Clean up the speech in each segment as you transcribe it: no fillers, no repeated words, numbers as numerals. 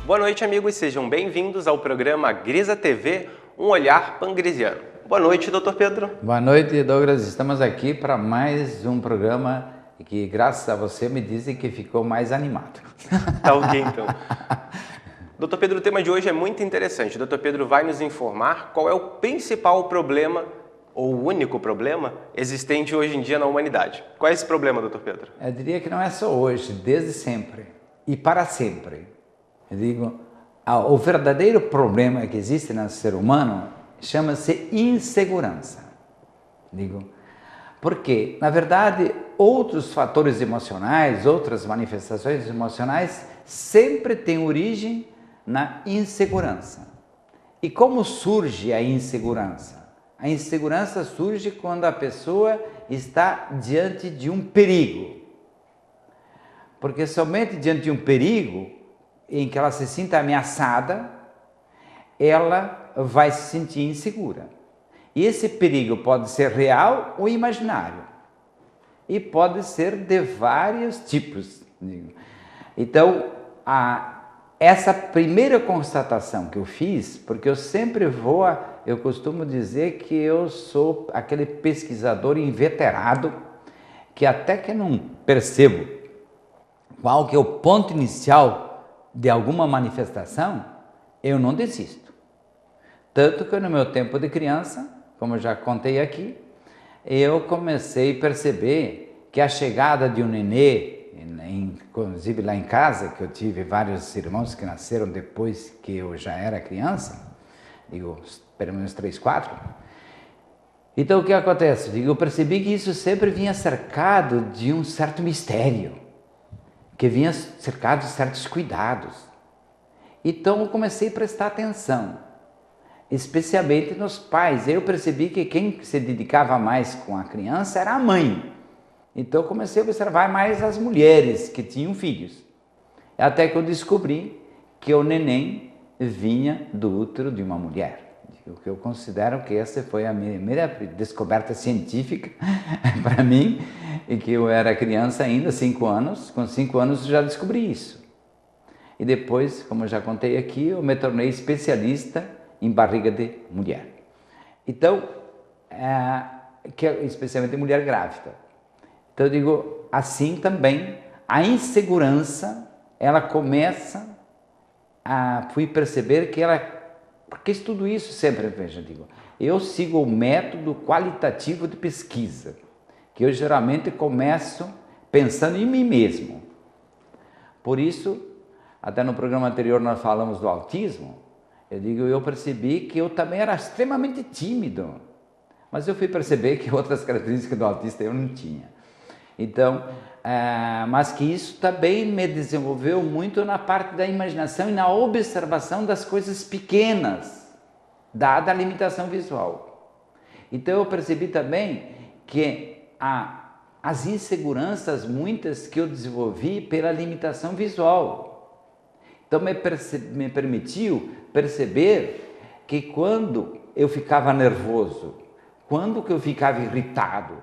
Boa noite, amigos, sejam bem-vindos ao programa Grisa TV, um olhar pangrisiano. Boa noite, doutor Pedro. Boa noite, Douglas. Estamos aqui para mais um programa que, graças a você, me dizem que ficou mais animado. Tá ok, então. Doutor Pedro, o tema de hoje é muito interessante. O doutor Pedro vai nos informar qual é o principal problema, ou o único problema, existente hoje em dia na humanidade. Qual é esse problema, doutor Pedro? Eu diria que não é só hoje, desde sempre e para sempre. Eu digo, o verdadeiro problema que existe no ser humano chama-se insegurança. Digo, porque, na verdade, outros fatores emocionais, outras manifestações emocionais sempre têm origem na insegurança. E como surge a insegurança? A insegurança surge quando a pessoa está diante de um perigo. Porque somente diante de um perigo, em que ela se sinta ameaçada, ela vai se sentir insegura. E esse perigo pode ser real ou imaginário. E pode ser de vários tipos. Então, essa primeira constatação que eu fiz, porque eu sempre eu costumo dizer que eu sou aquele pesquisador inveterado, que até que não percebo qual que é o ponto inicial de alguma manifestação, eu não desisto. Tanto que no meu tempo de criança, como eu já contei aqui, eu comecei a perceber que a chegada de um nenê, inclusive lá em casa, que eu tive vários irmãos que nasceram depois que eu já era criança, digo, pelo menos 3, 4. Então o que acontece? Eu percebi que isso sempre vinha cercado de um certo mistério, que vinha cercado de certos cuidados. Então eu comecei a prestar atenção, especialmente nos pais. Eu percebi que quem se dedicava mais com a criança era a mãe. Então eu comecei a observar mais as mulheres que tinham filhos. Até que eu descobri que o neném vinha do útero de uma mulher. O que eu considero que essa foi a minha primeira descoberta científica para mim, e que eu era criança ainda, 5 anos, com 5 anos eu já descobri isso. E depois, como eu já contei aqui, eu me tornei especialista em barriga de mulher. Então, especialmente mulher grávida. Então eu digo, assim também, a insegurança, ela começa fui perceber que porque tudo isso sempre, veja, digo, eu sigo o método qualitativo de pesquisa, que eu geralmente começo pensando em mim mesmo. Por isso, até no programa anterior nós falamos do autismo, eu percebi que eu também era extremamente tímido, mas eu fui perceber que outras características do autista eu não tinha. Então, mas que isso também me desenvolveu muito na parte da imaginação e na observação das coisas pequenas, dada a limitação visual. Então eu percebi também que as inseguranças muitas que eu desenvolvi pela limitação visual. Então me permitiu perceber que quando eu ficava nervoso, quando que eu ficava irritado,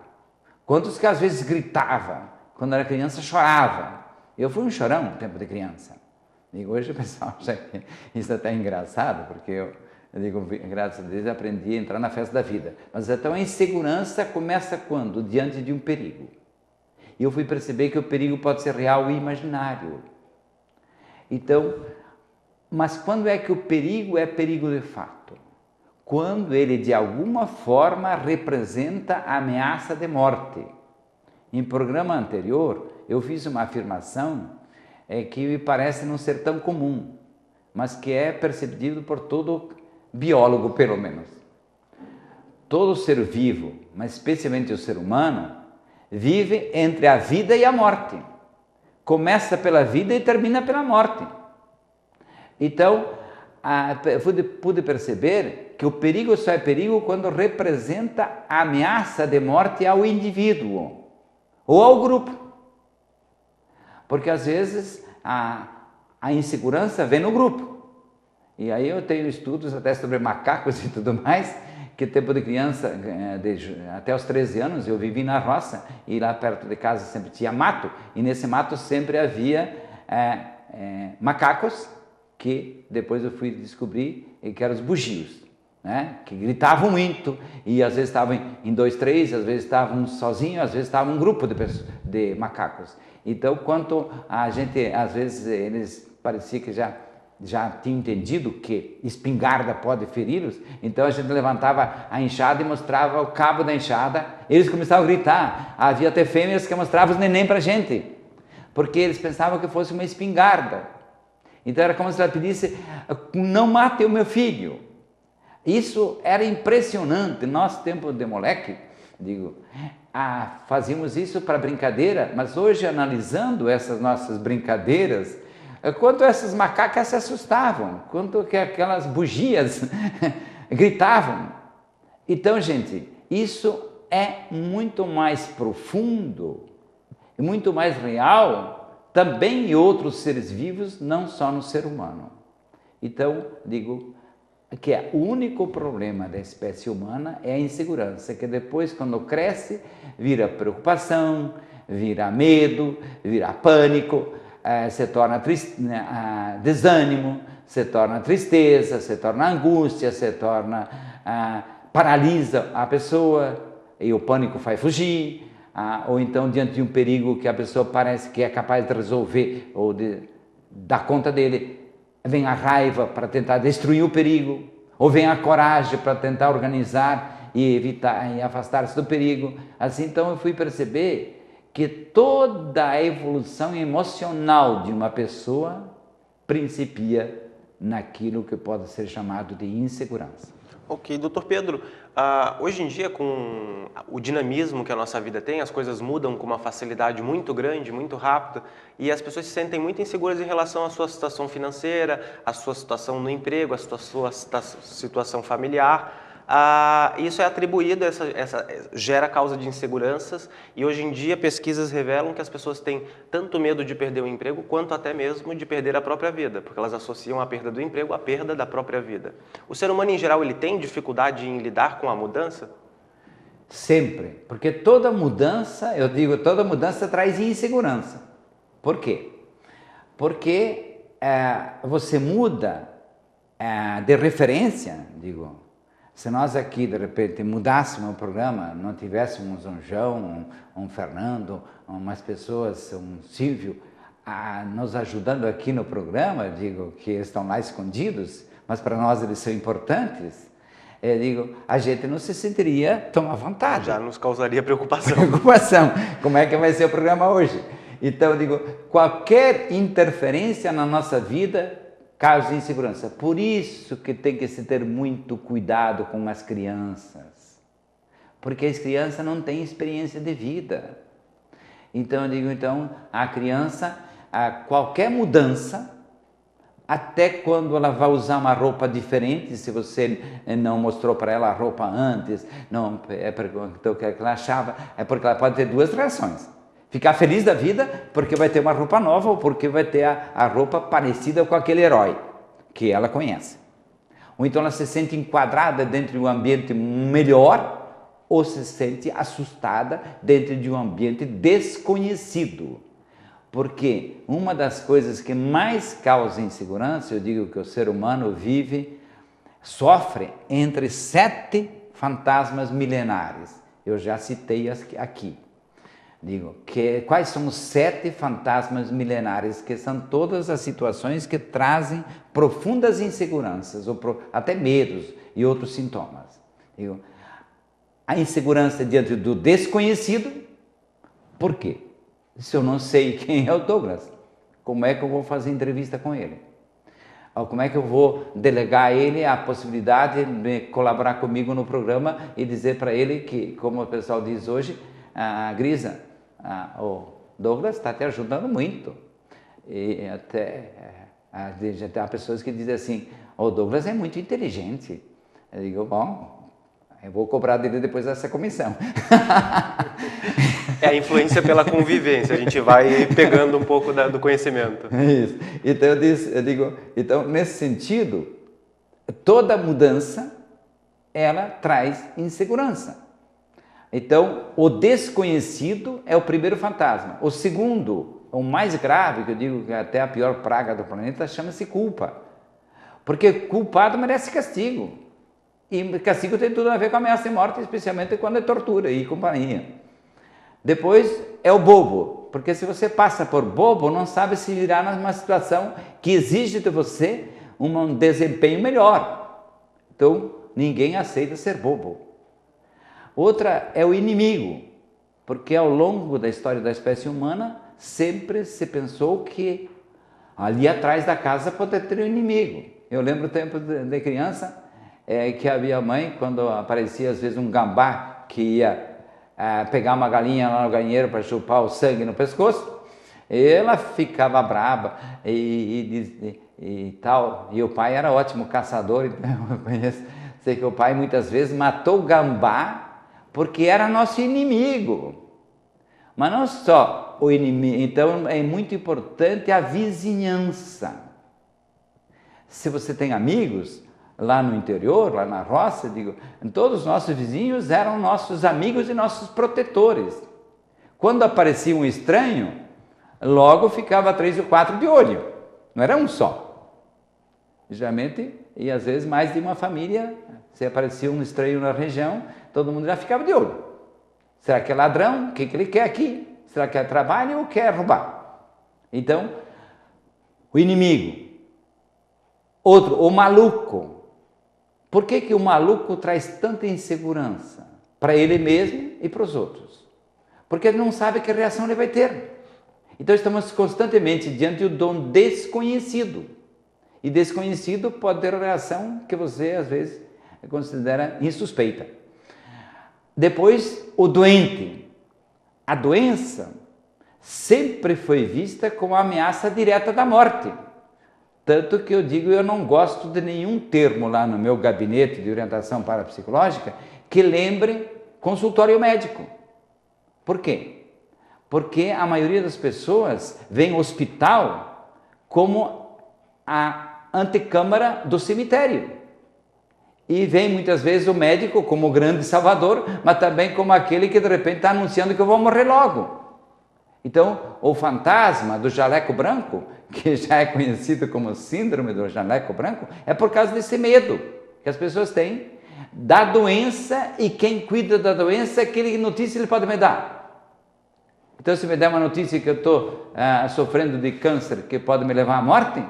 quantos que às vezes gritava, quando era criança chorava. Eu fui um chorão no tempo de criança. Hoje o pessoal acha que isso é até engraçado, porque eu graças a Deus eu aprendi a entrar na festa da vida. Mas então a insegurança começa quando? Diante de um perigo. E eu fui perceber que o perigo pode ser real e imaginário. Então, mas quando é que o perigo é perigo de fato? Quando ele de alguma forma representa a ameaça de morte. Em programa anterior, eu fiz uma afirmação que me parece não ser tão comum, mas que é percebido por todo biólogo, pelo menos. Todo ser vivo, mas especialmente o ser humano, vive entre a vida e a morte. Começa pela vida e termina pela morte. Então, pude perceber que o perigo só é perigo quando representa a ameaça de morte ao indivíduo ou ao grupo. Porque às vezes a insegurança vem no grupo. E aí eu tenho estudos até sobre macacos e tudo mais, que tempo de criança, até os 13 anos, eu vivi na roça e lá perto de casa sempre tinha mato. E nesse mato sempre havia macacos que depois eu fui descobrir que eram os bugios, né? Que gritavam muito e às vezes estavam em 2, 3, às vezes estavam sozinhos, às vezes estavam um grupo de macacos. Então, quanto a gente, às vezes eles parecia que já tinham entendido que espingarda pode feri-los, então a gente levantava a enxada e mostrava o cabo da enxada, eles começavam a gritar, havia até fêmeas que mostravam os neném para a gente, porque eles pensavam que fosse uma espingarda. Então era como se ela pedisse, não mate o meu filho. Isso era impressionante. Nosso tempo de moleque, fazíamos isso para brincadeira, mas hoje analisando essas nossas brincadeiras, quanto essas macacas se assustavam, quanto que aquelas bugias gritavam. Então, gente, isso é muito mais profundo e muito mais real também em outros seres vivos, não só no ser humano. Então, digo que o único problema da espécie humana é a insegurança, que depois, quando cresce, vira preocupação, vira medo, vira pânico, se torna desânimo, se torna tristeza, se torna angústia, se torna paralisa a pessoa e o pânico faz fugir. Ou então diante de um perigo que a pessoa parece que é capaz de resolver ou de dar conta dele, vem a raiva para tentar destruir o perigo, ou vem a coragem para tentar organizar e evitar e afastar-se do perigo. Assim, então eu fui perceber que toda a evolução emocional de uma pessoa principia naquilo que pode ser chamado de insegurança. Ok, doutor Pedro, hoje em dia com o dinamismo que a nossa vida tem, as coisas mudam com uma facilidade muito grande, muito rápida, e as pessoas se sentem muito inseguras em relação à sua situação financeira, à sua situação no emprego, à sua situação familiar. Isso é atribuído, gera causa de inseguranças, e hoje em dia pesquisas revelam que as pessoas têm tanto medo de perder o emprego, quanto até mesmo de perder a própria vida, porque elas associam a perda do emprego à perda da própria vida. O ser humano em geral, ele tem dificuldade em lidar com a mudança? Sempre, porque toda mudança, eu digo, toda mudança traz insegurança. Por quê? Porque você muda de referência, digo. Se nós aqui, de repente, mudássemos o programa, não tivéssemos um João, um Fernando, umas pessoas, um Silvio, nos ajudando aqui no programa, digo, que estão lá escondidos, mas para nós eles são importantes, digo, a gente não se sentiria tão à vontade. Já nos causaria preocupação. Preocupação. Como é que vai ser o programa hoje? Então, digo, qualquer interferência na nossa vida causa insegurança. Por isso que tem que se ter muito cuidado com as crianças, porque as crianças não têm experiência de vida. Então, eu digo, a criança, qualquer mudança, até quando ela vai usar uma roupa diferente, se você não mostrou para ela a roupa antes, não perguntou o que ela achava, é porque ela pode ter duas reações. Ficar feliz da vida porque vai ter uma roupa nova ou porque vai ter a roupa parecida com aquele herói que ela conhece. Ou então ela se sente enquadrada dentro de um ambiente melhor ou se sente assustada dentro de um ambiente desconhecido. Porque uma das coisas que mais causa insegurança, eu digo que o ser humano sofre entre 7 fantasmas milenares. Eu já citei aqui. Digo, quais são os 7 fantasmas milenares, que são todas as situações que trazem profundas inseguranças, ou até medos e outros sintomas. Digo, a insegurança diante do desconhecido. Por quê? Se eu não sei quem é o Douglas, como é que eu vou fazer entrevista com ele? Ou como é que eu vou delegar a ele a possibilidade de colaborar comigo no programa e dizer para ele que, como o pessoal diz hoje, Grisa, o Douglas está te ajudando muito. E até há pessoas que dizem assim, o Douglas é muito inteligente. Eu digo, bom, eu vou cobrar dele depois dessa comissão. É a influência pela convivência, a gente vai pegando um pouco do conhecimento. Isso. Então eu digo, então nesse sentido, toda mudança, ela traz insegurança. Então, o desconhecido é o primeiro fantasma. O segundo, o mais grave, que eu digo que é até a pior praga do planeta, chama-se culpa. Porque culpado merece castigo. E castigo tem tudo a ver com ameaça de morte, especialmente quando é tortura e companhia. Depois é o bobo, porque se você passa por bobo, não sabe se virar numa situação que exige de você um desempenho melhor. Então, ninguém aceita ser bobo. Outra é o inimigo, porque ao longo da história da espécie humana, sempre se pensou que ali atrás da casa pode ter um inimigo. Eu lembro o tempo de criança, que a minha mãe, quando aparecia às vezes um gambá que ia pegar uma galinha lá no galinheiro para chupar o sangue no pescoço, ela ficava braba e tal. E o pai era ótimo caçador, então eu sei que o pai muitas vezes matou o gambá porque era nosso inimigo. Mas não só o inimigo, então é muito importante a vizinhança. Se você tem amigos lá no interior, lá na roça, digo, todos os nossos vizinhos eram nossos amigos e nossos protetores. Quando aparecia um estranho, logo ficava 3 ou 4 de olho, não era um só. Geralmente, e às vezes mais de uma família, se aparecia um estranho na região, todo mundo já ficava de olho. Será que é ladrão? O que ele quer aqui? Será que é trabalho ou quer roubar? Então, o inimigo. Outro, o maluco. Por que o maluco traz tanta insegurança? Para ele mesmo e para os outros. Porque ele não sabe que reação ele vai ter. Então estamos constantemente diante do desconhecido. E desconhecido pode ter reação que você às vezes considera insuspeita. Depois, o doente. A doença sempre foi vista como a ameaça direta da morte. Tanto que eu digo, eu não gosto de nenhum termo lá no meu gabinete de orientação parapsicológica que lembre consultório médico. Por quê? Porque a maioria das pessoas vê o hospital como a antecâmara do cemitério. E vem muitas vezes o médico como o grande salvador, mas também como aquele que de repente está anunciando que eu vou morrer logo. Então, o fantasma do jaleco branco, que já é conhecido como síndrome do jaleco branco, é por causa desse medo que as pessoas têm da doença, e quem cuida da doença, que notícia ele pode me dar. Então, se me der uma notícia que eu estou sofrendo de câncer, que pode me levar à morte,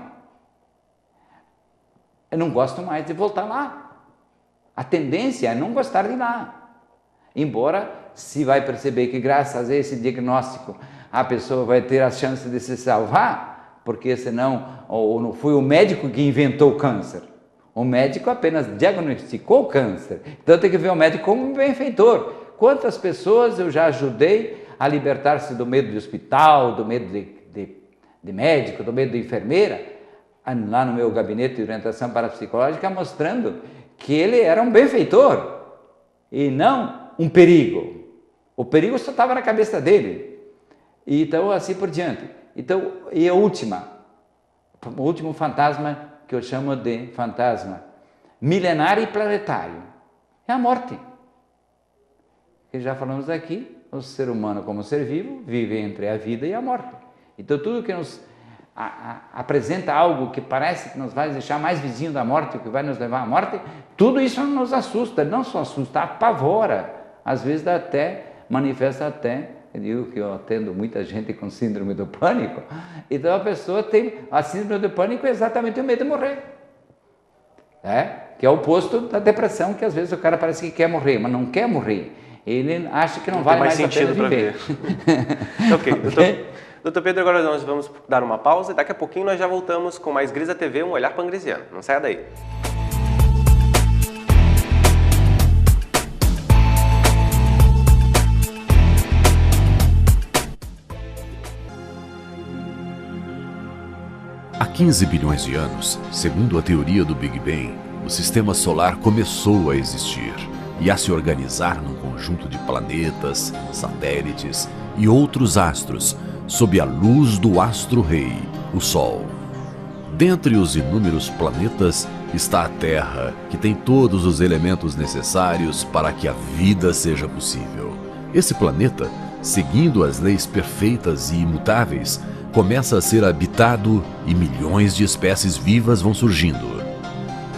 eu não gosto mais de voltar lá. A tendência é não gostar de ir lá. Embora, se vai perceber que graças a esse diagnóstico a pessoa vai ter a chance de se salvar, porque senão ou não foi o médico que inventou o câncer. O médico apenas diagnosticou o câncer. Então tem que ver o médico como um benfeitor. Quantas pessoas eu já ajudei a libertar-se do medo de hospital, do medo de médico, do medo de enfermeira, lá no meu gabinete de orientação parapsicológica, mostrando que ele era um benfeitor e não um perigo. O perigo só estava na cabeça dele. E então, assim por diante. Então, e a última, o último fantasma que eu chamo de fantasma milenário e planetário, é a morte. Que já falamos aqui, o ser humano como ser vivo vive entre a vida e a morte. Então, tudo que nos apresenta algo que parece que nos vai deixar mais vizinho da morte, que vai nos levar à morte, tudo isso nos assusta, não só assusta, apavora. Às vezes manifesta até, eu digo que eu atendo muita gente com síndrome do pânico, então a pessoa tem a síndrome do pânico é exatamente o medo de morrer. Que é o oposto da depressão, que às vezes o cara parece que quer morrer, mas não quer morrer. Ele acha que não vale mais a pena viver. Ok. Doutor Pedro, agora nós vamos dar uma pausa e daqui a pouquinho nós já voltamos com mais Grisa TV, um olhar pangrisiano. Não saia daí. Há 15 bilhões de anos, segundo a teoria do Big Bang, o sistema solar começou a existir e a se organizar num conjunto de planetas, satélites e outros astros, sob a luz do astro-rei, o Sol. Dentre os inúmeros planetas está a Terra, que tem todos os elementos necessários para que a vida seja possível. Esse planeta, seguindo as leis perfeitas e imutáveis, começa a ser habitado e milhões de espécies vivas vão surgindo.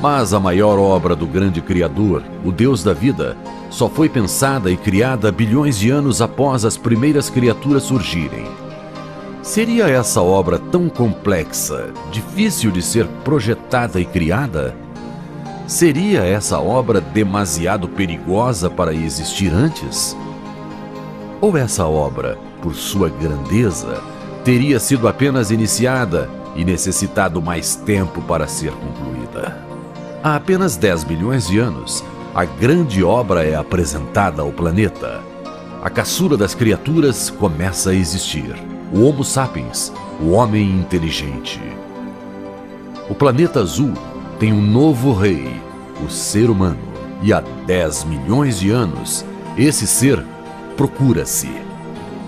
Mas a maior obra do grande Criador, o Deus da vida, só foi pensada e criada bilhões de anos após as primeiras criaturas surgirem. Seria essa obra tão complexa, difícil de ser projetada e criada? Seria essa obra demasiado perigosa para existir antes? Ou essa obra, por sua grandeza, teria sido apenas iniciada e necessitado mais tempo para ser concluída? Há apenas 10 bilhões de anos, a grande obra é apresentada ao planeta. A caçula das criaturas começa a existir. O Homo sapiens, o homem inteligente. O planeta azul tem um novo rei, o ser humano. E há 10 milhões de anos, esse ser procura-se.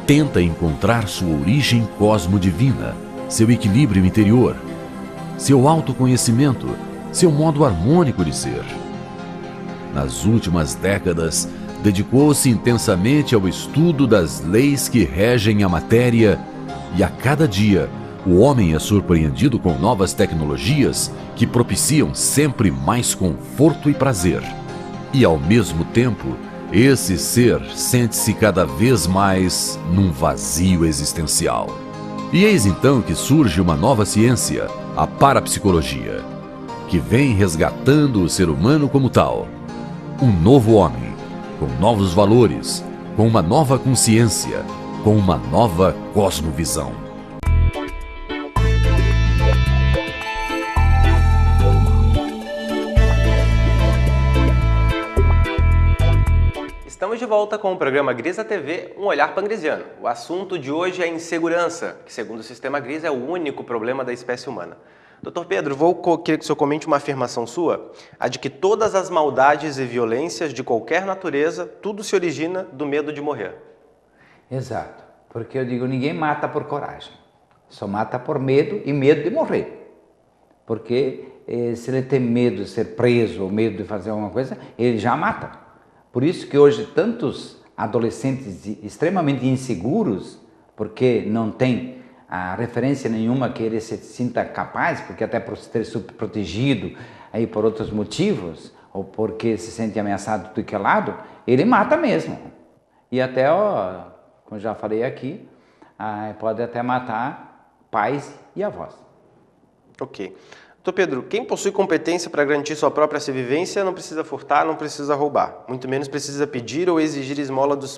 Tenta encontrar sua origem cosmodivina, seu equilíbrio interior, seu autoconhecimento, seu modo harmônico de ser. Nas últimas décadas, dedicou-se intensamente ao estudo das leis que regem a matéria e a cada dia o homem é surpreendido com novas tecnologias que propiciam sempre mais conforto e prazer. E ao mesmo tempo, esse ser sente-se cada vez mais num vazio existencial. E eis então que surge uma nova ciência, a parapsicologia, que vem resgatando o ser humano como tal. Um novo homem, com novos valores, com uma nova consciência, com uma nova cosmovisão. Estamos de volta com o programa Grisa TV, um olhar pangrisiano. O assunto de hoje é insegurança, que segundo o sistema Grisa é o único problema da espécie humana. Doutor Pedro, queria que o senhor comente uma afirmação sua, a de que todas as maldades e violências de qualquer natureza, tudo se origina do medo de morrer. Exato, porque eu digo, ninguém mata por coragem, só mata por medo e medo de morrer. Porque se ele tem medo de ser preso ou medo de fazer alguma coisa, ele já mata. Por isso que hoje tantos adolescentes extremamente inseguros, porque não tem a referência nenhuma que ele se sinta capaz, porque até por ter protegido aí por outros motivos, ou porque se sente ameaçado de tudo que é lado, ele mata mesmo. E até, como já falei aqui, pode até matar pais e avós. Ok. Doutor Pedro, quem possui competência para garantir sua própria sobrevivência não precisa furtar, não precisa roubar. Muito menos precisa pedir ou exigir esmola dos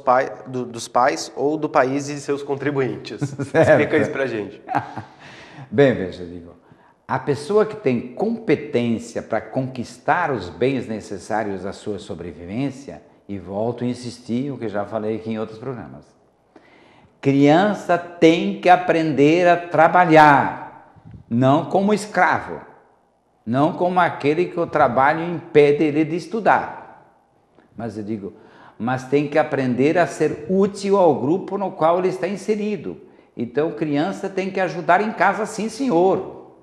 pais ou do país e seus contribuintes. Explica isso para a gente. Bem, veja, digo, a pessoa que tem competência para conquistar os bens necessários à sua sobrevivência, e volto a insistir, o que já falei aqui em outros programas, criança tem que aprender a trabalhar, não como escravo. Não como aquele que o trabalho impede ele de estudar. Mas eu digo, mas tem que aprender a ser útil ao grupo no qual ele está inserido. Então, criança tem que ajudar em casa, sim, senhor.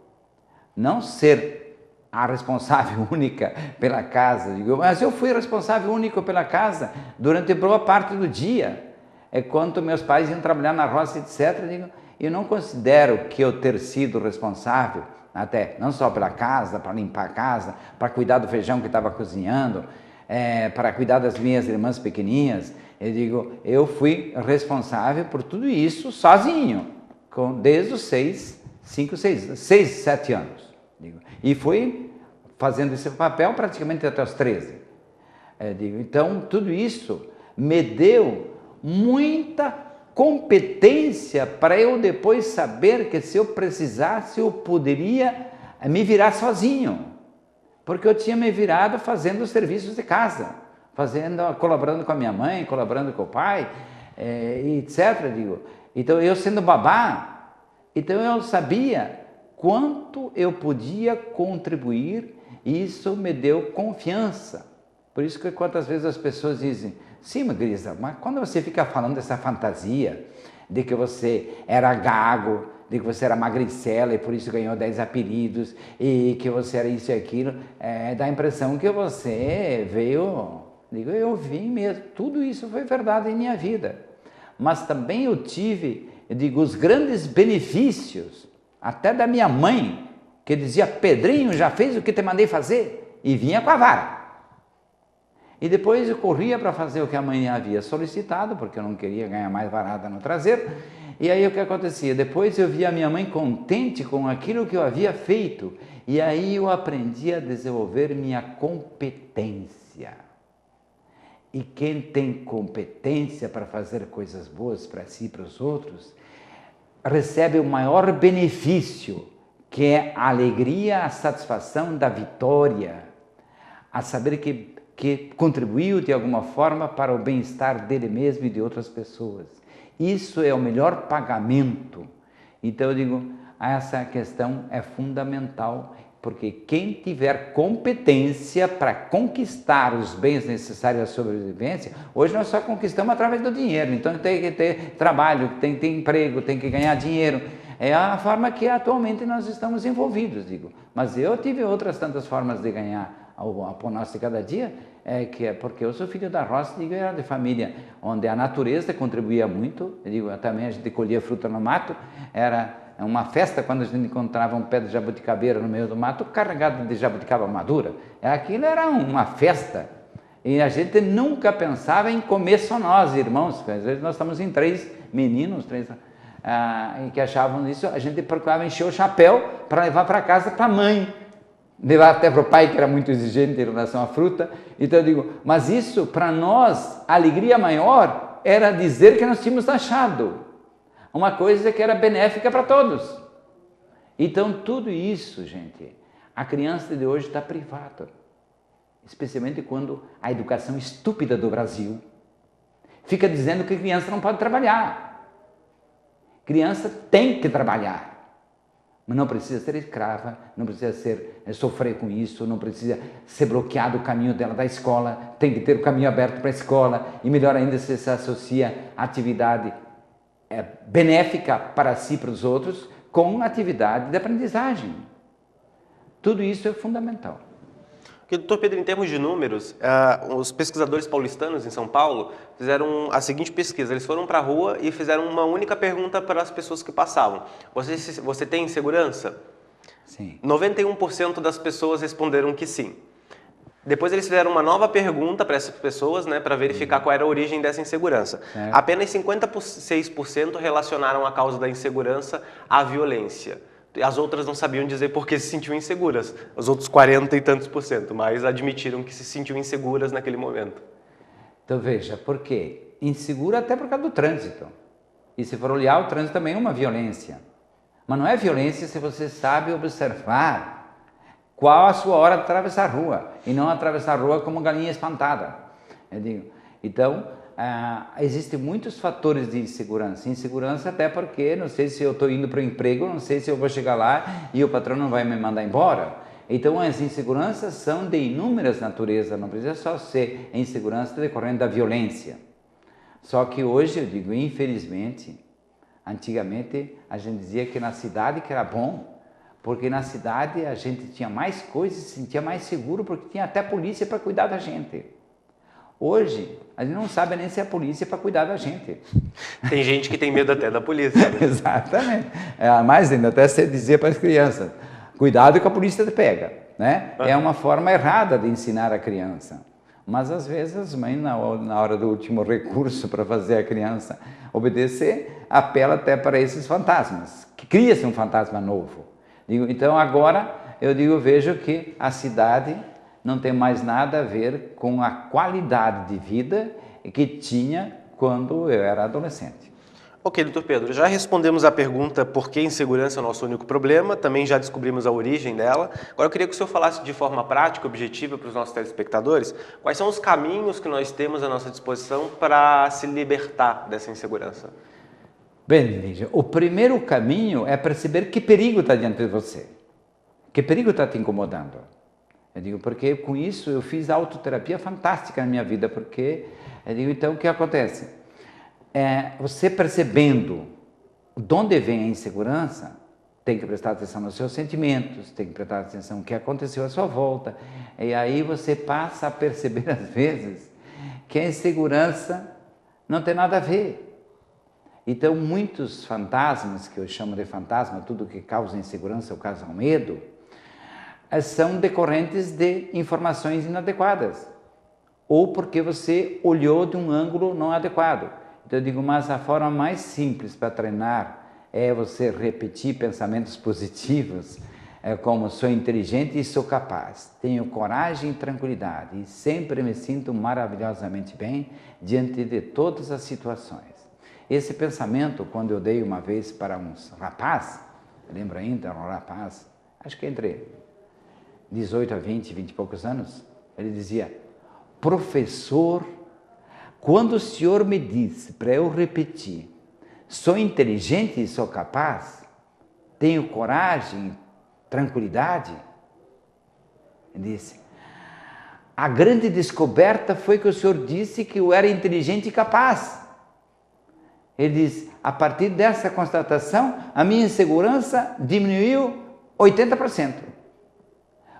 Não ser a responsável única pela casa. Eu digo, mas eu fui responsável único pela casa durante boa parte do dia. É quando meus pais iam trabalhar na roça, etc. Eu não considero que eu ter sido responsável até, não só pela casa, para limpar a casa, para cuidar do feijão que estava cozinhando, para cuidar das minhas irmãs pequeninhas. Eu digo, eu fui responsável por tudo isso sozinho, desde os 6, 7 anos. Digo, e fui fazendo esse papel praticamente até os 13. Digo, então, tudo isso me deu muita competência para eu depois saber que se eu precisasse eu poderia me virar sozinho, porque eu tinha me virado fazendo os serviços de casa, colaborando com a minha mãe, colaborando com o pai, etc. Digo, então eu sendo babá, então eu sabia quanto eu podia contribuir e isso me deu confiança. Por isso que quantas vezes as pessoas dizem, sim, Grisa, mas quando você fica falando dessa fantasia de que você era gago, de que você era magricela e por isso ganhou 10 apelidos e que você era isso e aquilo, dá a impressão que você veio... Digo, eu vim mesmo, tudo isso foi verdade em minha vida. Mas também eu tive, os grandes benefícios, até da minha mãe, que dizia, Pedrinho, já fez o que te mandei fazer? e vinha com a vara. E depois eu corria para fazer o que a mãe havia solicitado, porque eu não queria ganhar mais varada no traseiro. E aí o que acontecia? Depois eu via a minha mãe contente com aquilo que eu havia feito. E aí eu aprendi a desenvolver minha competência. E quem tem competência para fazer coisas boas para si e para os outros, recebe o maior benefício, que é a alegria, a satisfação da vitória, a saber que contribuiu de alguma forma para o bem-estar dele mesmo e de outras pessoas. Isso é o melhor pagamento. Então eu digo, essa questão é fundamental, porque quem tiver competência para conquistar os bens necessários à sobrevivência, hoje nós só conquistamos através do dinheiro, então tem que ter trabalho, tem que ter emprego, tem que ganhar dinheiro. É a forma que atualmente nós estamos envolvidos, digo. Mas eu tive outras tantas formas de ganhar o pão nosso de cada dia, porque eu sou filho da roça, digo, era de família onde a natureza contribuía muito, eu digo, também a gente colhia fruta no mato, era uma festa quando a gente encontrava um pé de jabuticabeira no meio do mato carregado de jabuticaba madura. Aquilo era uma festa. E a gente nunca pensava em comer só nós, irmãos. Às vezes nós estamos em 3 meninos, e que achavam isso, a gente procurava encher o chapéu para levar para casa para a mãe. Levar até para o pai, que era muito exigente em relação à fruta. Então eu digo, mas isso para nós, a alegria maior era dizer que nós tínhamos achado uma coisa que era benéfica para todos. Então tudo isso, gente, a criança de hoje está privada. Especialmente quando a educação estúpida do Brasil fica dizendo que criança não pode trabalhar. Criança tem que trabalhar. Mas não precisa ser escrava, não precisa sofrer com isso, não precisa ser bloqueado o caminho dela da escola, tem que ter o caminho aberto para a escola, e melhor ainda se associa a atividade benéfica para si e para os outros com atividade de aprendizagem. Tudo isso é fundamental. Porque, doutor Pedro, em termos de números, os pesquisadores paulistanos em São Paulo fizeram a seguinte pesquisa. Eles foram para a rua e fizeram uma única pergunta para as pessoas que passavam. Você tem insegurança? Sim. 91% das pessoas responderam que sim. Depois eles fizeram uma nova pergunta para essas pessoas, né, para verificar qual era a origem dessa insegurança. Apenas 56% relacionaram a causa da insegurança à violência. As outras não sabiam dizer por que se sentiam inseguras. Os outros 40 e tantos %, mas admitiram que se sentiam inseguras naquele momento. Então veja, por quê? Insegura até por causa do trânsito. E se for olhar, o trânsito também é uma violência. Mas não é violência se você sabe observar qual a sua hora de atravessar a rua, e não atravessar a rua como galinha espantada. Eu digo, então, existem muitos fatores de insegurança. Insegurança até porque não sei se eu estou indo para o emprego, não sei se eu vou chegar lá e o patrão não vai me mandar embora. Então as inseguranças são de inúmeras naturezas, não precisa só ser a insegurança decorrente da violência. Só que hoje, eu digo, infelizmente, antigamente a gente dizia que na cidade que era bom, porque na cidade a gente tinha mais coisas, se sentia mais seguro, porque tinha até polícia para cuidar da gente. Hoje, a gente não sabe nem se é a polícia para cuidar da gente. Tem gente que tem medo até da polícia. Exatamente. Mais ainda, até se dizia para as crianças, cuidado que a polícia te pega. Né? É uma forma errada de ensinar a criança. Mas às vezes as mães, na hora do último recurso para fazer a criança obedecer, apela até para esses fantasmas, que cria-se um fantasma novo. Então agora, eu vejo que a cidade não tem mais nada a ver com a qualidade de vida que tinha quando eu era adolescente. Ok, doutor Pedro, já respondemos a pergunta por que insegurança é o nosso único problema, também já descobrimos a origem dela. Agora eu queria que o senhor falasse de forma prática, objetiva para os nossos telespectadores, quais são os caminhos que nós temos à nossa disposição para se libertar dessa insegurança. Bem, veja, o primeiro caminho é perceber que perigo está diante de você, que perigo está te incomodando. Eu digo, porque com isso eu fiz autoterapia fantástica na minha vida, porque, eu digo, então o que acontece? Você percebendo de onde vem a insegurança, tem que prestar atenção nos seus sentimentos, tem que prestar atenção no que aconteceu à sua volta, e aí você passa a perceber às vezes que a insegurança não tem nada a ver. Então muitos fantasmas, que eu chamo de fantasma, tudo que causa insegurança ou causa medo, são decorrentes de informações inadequadas ou porque você olhou de um ângulo não adequado. Então eu digo, mas a forma mais simples para treinar é você repetir pensamentos positivos, como sou inteligente e sou capaz, tenho coragem e tranquilidade e sempre me sinto maravilhosamente bem diante de todas as situações. Esse pensamento, quando eu dei uma vez para um rapaz, lembro ainda, um rapaz, acho que entre 18 a 20 e poucos anos, ele dizia, professor, quando o senhor me disse para eu repetir, sou inteligente e sou capaz, tenho coragem, tranquilidade, ele disse, a grande descoberta foi que o senhor disse que eu era inteligente e capaz. Ele diz, a partir dessa constatação, a minha insegurança diminuiu 80%.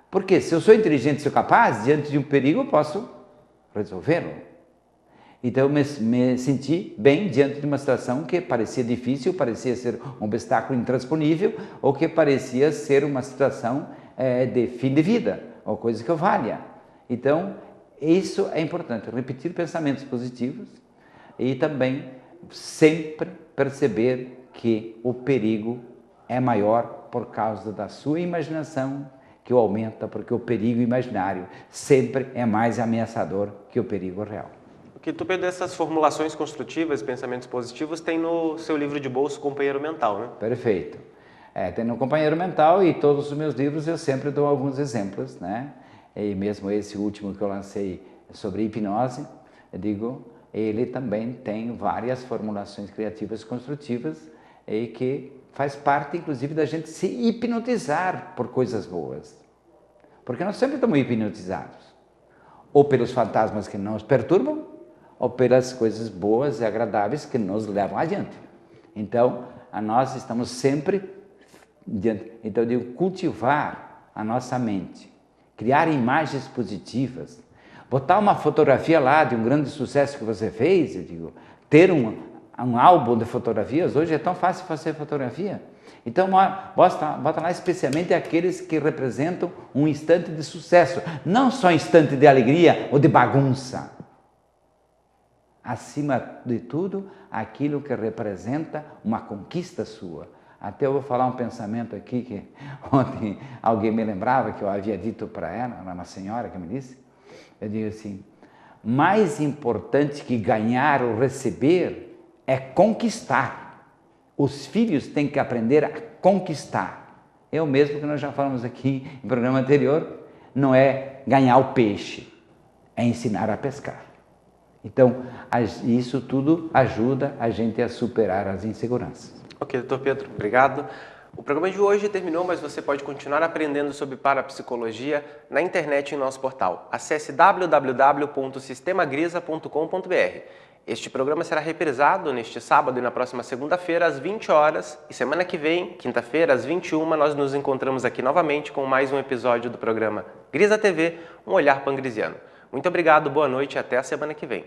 Porque se eu sou inteligente e sou capaz, diante de um perigo eu posso resolvê-lo. Então eu me senti bem diante de uma situação que parecia difícil, parecia ser um obstáculo intransponível, ou que parecia ser uma situação de fim de vida, ou coisa que eu valha. Então, isso é importante, repetir pensamentos positivos e também sempre perceber que o perigo é maior por causa da sua imaginação, que o aumenta, porque o perigo imaginário sempre é mais ameaçador que o perigo real. O que tu, Pedro, dessas formulações construtivas, pensamentos positivos, tem no seu livro de bolso Companheiro Mental, né? Perfeito. Tem no Companheiro Mental e todos os meus livros eu sempre dou alguns exemplos, né? E mesmo esse último que eu lancei sobre hipnose, eu digo, ele também tem várias formulações criativas construtivas e que faz parte, inclusive, da gente se hipnotizar por coisas boas. Porque nós sempre estamos hipnotizados. Ou pelos fantasmas que nos perturbam, ou pelas coisas boas e agradáveis que nos levam adiante. Então, nós estamos sempre diante. Então, eu digo, cultivar a nossa mente, criar imagens positivas, botar uma fotografia lá de um grande sucesso que você fez, eu digo, ter um álbum de fotografias, hoje é tão fácil fazer fotografia. Então, bota lá especialmente aqueles que representam um instante de sucesso, não só instante de alegria ou de bagunça. Acima de tudo, aquilo que representa uma conquista sua. Até eu vou falar um pensamento aqui que ontem alguém me lembrava que eu havia dito para ela, uma senhora que me disse, eu digo assim, mais importante que ganhar ou receber é conquistar. Os filhos têm que aprender a conquistar. Eu mesmo, que nós já falamos aqui em programa anterior, não é ganhar o peixe, é ensinar a pescar. Então, isso tudo ajuda a gente a superar as inseguranças. Ok, doutor Pedro, obrigado. O programa de hoje terminou, mas você pode continuar aprendendo sobre parapsicologia na internet em nosso portal. Acesse www.sistemagrisa.com.br. Este programa será reprisado neste sábado e na próxima segunda-feira às 20 horas. E semana que vem, quinta-feira, às 21, nós nos encontramos aqui novamente com mais um episódio do programa Grisa TV, um olhar pangrisiano. Muito obrigado, boa noite e até a semana que vem.